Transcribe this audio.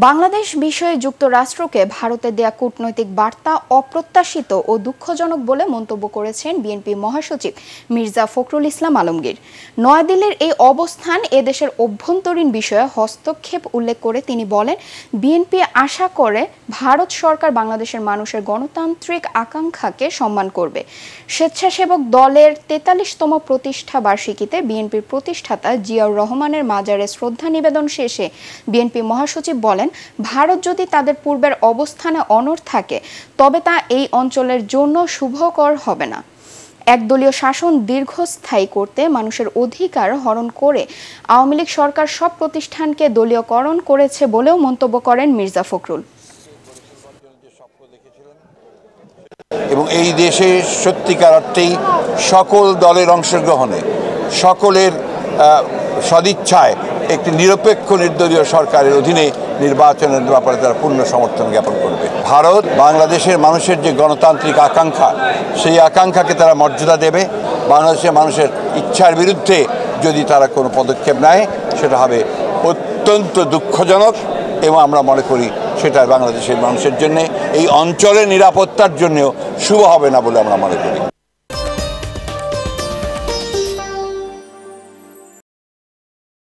বাংলাদেশ বিষয়ে যুক্তরাষ্ট্রকে ভারতে দেয়া কূটনৈতিক বার্তা অপ্রত্যাশিত ও দুঃখজনক বলে মন্তব্য করেছেন বিএনপি মহাসচিব মির্জা ফখরুল ইসলাম আলমগীর। নয়াদিল্লির এই অবস্থান এদেশের অভ্যন্তরীণ বিষয়ে হস্তক্ষেপ উল্লেখ করে তিনি বলেন, বিএনপি আশা করে ভারত সরকার বাংলাদেশের মানুষের গণতান্ত্রিক আকাঙ্ক্ষাকে সম্মান করবে। স্বেচ্ছাসেবক দলের ৪৩তম প্রতিষ্ঠা বার্ষিকীতে বিএনপির প্রতিষ্ঠাতা জিয়াউর রহমানের মাজারে শ্রদ্ধা নিবেদন শেষে বিএনপি মহাসচিব বলেন, ভারত যদি তাদের পূর্বের অবস্থানে অনড় থাকে তবে তা এই অঞ্চলের জন্য শুভকর হবে না। একদলীয় শাসন দীর্ঘস্থায়ী করতে মানুষের অধিকার হরণ করে আওয়ামী লীগ সরকার সব প্রতিষ্ঠানকে দলীয়করণ করেছে বলেও মন্তব্য করেন মির্জা ফখরুল। এবং এই দেশে সত্যিকার অর্থেই সকল দলের অংশগ্রহণে, সকলের সদিচ্ছায় একটি নিরপেক্ষ নির্দলীয় সরকারের অধীনে নির্বাচনের ব্যাপারে তারা পূর্ণ সমর্থন জ্ঞাপন করবে। ভারত বাংলাদেশের মানুষের যে গণতান্ত্রিক আকাঙ্ক্ষা, সেই আকাঙ্ক্ষাকে তারা মর্যাদা দেবে। বাংলাদেশের মানুষের ইচ্ছার বিরুদ্ধে যদি তারা কোনো পদক্ষেপ নেয় সেটা হবে অত্যন্ত দুঃখজনক এবং আমরা মনে করি সেটা বাংলাদেশের মানুষের জন্য, এই অঞ্চলের নিরাপত্তার জন্যও শুভ হবে না বলে আমরা মনে করি।